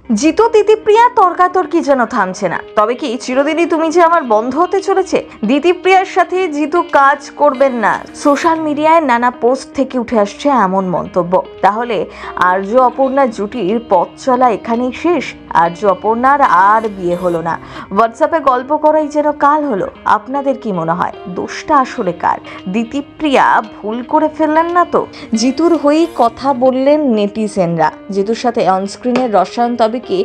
জিতু দিতিপ্রিয়া তর্কাতর্কি যেন থামছে না। তবে কি চিরদিনই তুমি যে আমার বন্ধ হতে চলেছে? দিতিপ্রিয়ার সাথে জিতু কাজ করবেন না, সোশ্যাল মিডিয়ায় নানা পোস্ট থেকে উঠে আসছে এমন মন্তব্য। তাহলে আর্য অপর্ণা জুটির পথ চলা এখানেই শেষ? আর্য অপর্ণার আর বিয়ে হলো না, হোয়াটসঅ্যাপে গল্প করাই যেন কাল হলো। আপনাদের কি মনে হয় দোষটা আসলে কার? দিতিপ্রিয়া ভুল করে ফেললেন না তো? জিতুর হয়েই কথা বললেন নেটিজেনরা। জিতুর সাথে অনস্ক্রিনের রসায়ন তবে কি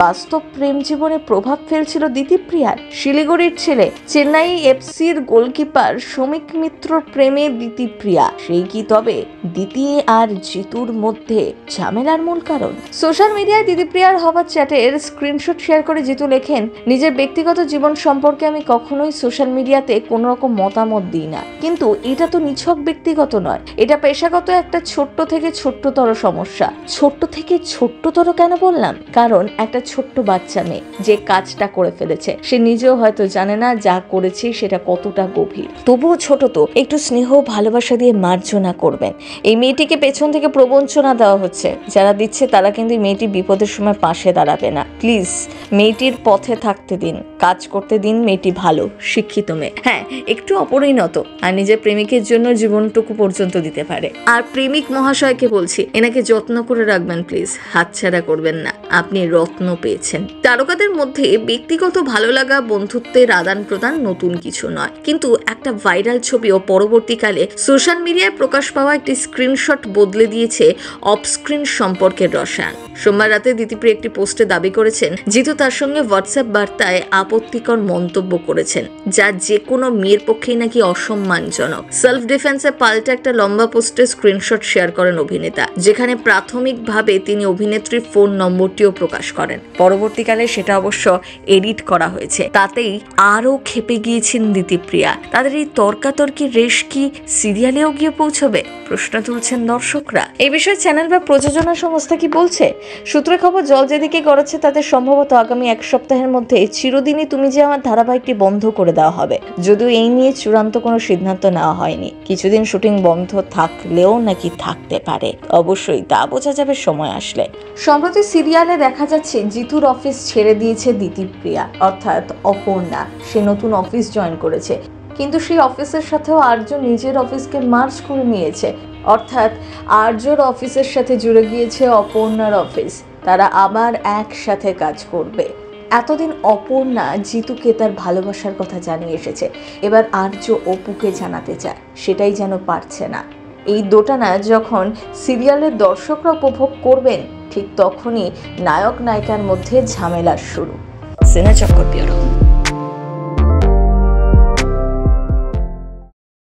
বাস্তব প্রেম জীবনে প্রভাব ফেলছিল দিতিপ্রিয়ার? শিলিগুড়ির ছেলে, চেন্নাই এফসির গোলকিপার শ্রমিক মিত্রর প্রেমে দিতিপ্রিয়া, সেই কি তবে দিতি আর জিতুর মধ্যে ঝামেলার মূল কারণ? সোশ্যাল মিডিয়ায় দিতিপ্রিয়ার হওয়া চ্যাটের স্ক্রিনশট শেয়ার করে জিতু লেখেন, নিজের ব্যক্তিগত জীবন সম্পর্কে আমি কখনোই সোশ্যাল মিডিয়াতে কোনো রকম মতামত দিই না, কিন্তু এটা তো নিছক ব্যক্তিগত নয়, এটা পেশাগত একটা ছোট্ট থেকে ছোট্টতর সমস্যা। ছোট্ট থেকে ছোট্টতর কেন বললাম? কারণ একটা ছোট্ট বাচ্চা মেয়ে যে কাজটা করে ফেলেছে, সে নিজেও হয়তো জানে না যা করেছে সেটা কতটা গভীর। তবুও ছোট তো, একটু স্নেহ ভালোবাসা দিয়ে মার্জনা করবেন। এই মেয়েটিকে পেছন থেকে প্রবঞ্চনা দেওয়া হচ্ছে, যারা দিচ্ছে তারা কিন্তু মেয়েটি বিপদের সময় পাশে দাঁড়াবে না। প্লিজ মেয়েটির পথে থাকতে দিন, কাজ করতে দিন। মেয়েটি ভালো শিক্ষিত মেয়ে, হ্যাঁ একটু অপরিণত, আর নিজের প্রেমিকের জন্য জীবনটুকু পর্যন্ত দিতে পারে। আর প্রেমিক মহাশয়কে বলছি, এনাকে যত্ন করে রাখবেন প্লিজ, হাতছাড়া করবেন না, আপনি রত্ন পেয়েছেন। তারকাদের মধ্যে ব্যক্তিগত ভালো লাগা, বন্ধুত্বের আদান প্রদান নতুন কিছু নয়, কিন্তু একটা ভাইরাল ছবি ও পরবর্তীকালে সোশ্যাল মিডিয়ায় প্রকাশ পাওয়া একটি স্ক্রিনশট বদলে দিয়েছে অফস্ক্রিন সম্পর্কের রসায়ন। সোমবার রাতে দিতিপ্রিয়া একটি পোস্টে দাবি করেছেন জিতু তার সঙ্গে হোয়াটসঅ্যাপ বার্তায় আপত্তিকর মন্তব্য করেছেন, যা যে কোনো মেয়ের পক্ষেই নাকি অসম্মানজনক। সেলফ ডিফেন্সে পাল্টা একটা লম্বা পোস্টে স্ক্রিনশট শেয়ার করেন অভিনেতা, যেখানে প্রাথমিকভাবে তিনি অভিনেত্রীর ফোন নম্বরটিও প্রকাশ করেন। পরবর্তীকালে সেটা অবশ্য এডিট করা হয়েছে। তাতেই আরও ক্ষেপে গিয়েছেন দিতিপ্রিয়া। তাদের এই তর্কাতর্কির রেশ কি সিরিয়ালেও গিয়ে পৌঁছবে? প্রশ্ন তুলছেন দর্শকরা। এই বিষয়ে চ্যানেল বা প্রযোজনা সংস্থা কি বলছে? সূত্রে খবর, জল যেদিকে গড়াচ্ছে তাতে সম্ভবত আগামী এক সপ্তাহের মধ্যে চিরদিনই তুমি যে আমার ধারাবাহিকটি বন্ধ করে দেওয়া হবে। যদিও এই নিয়ে চূড়ান্ত কোনো সিদ্ধান্ত নেওয়া হয়নি, কিছুদিন শুটিং বন্ধ থাকলেও নাকি থাকতে পারে। অবশ্যই তা বোঝা যাবে সময় আসলে। সম্প্রতি সিরিয়ালে দেখা যাচ্ছে জিতুর অফিস ছেড়ে দিয়েছে দিতিপ্রিয়া, অর্থাৎ অপর্ণা। সে নতুন অফিস জয়েন করেছে, কিন্তু সেই অফিসের সাথেও আর্য নিজের অফিসকে মার্জ করে নিয়েছে, অর্থাৎ আর্যর অফিসের সাথে জুড়ে গিয়েছে অপর্ণার অফিস। তারা আবার একসাথে কাজ করবে। এতদিন অপর্ণা জিতুকে তার ভালোবাসার কথা জানিয়ে এসেছে, এবার আর্য অপুকে জানাতে চায়, সেটাই যেন পারছে না। এই দোটানা যখন সিরিয়ালের দর্শকরা উপভোগ করবেন, ঠিক তখনই নায়ক নায়িকার মধ্যে ঝামেলার শুরু। সিনে চক্কর ব্যুরো।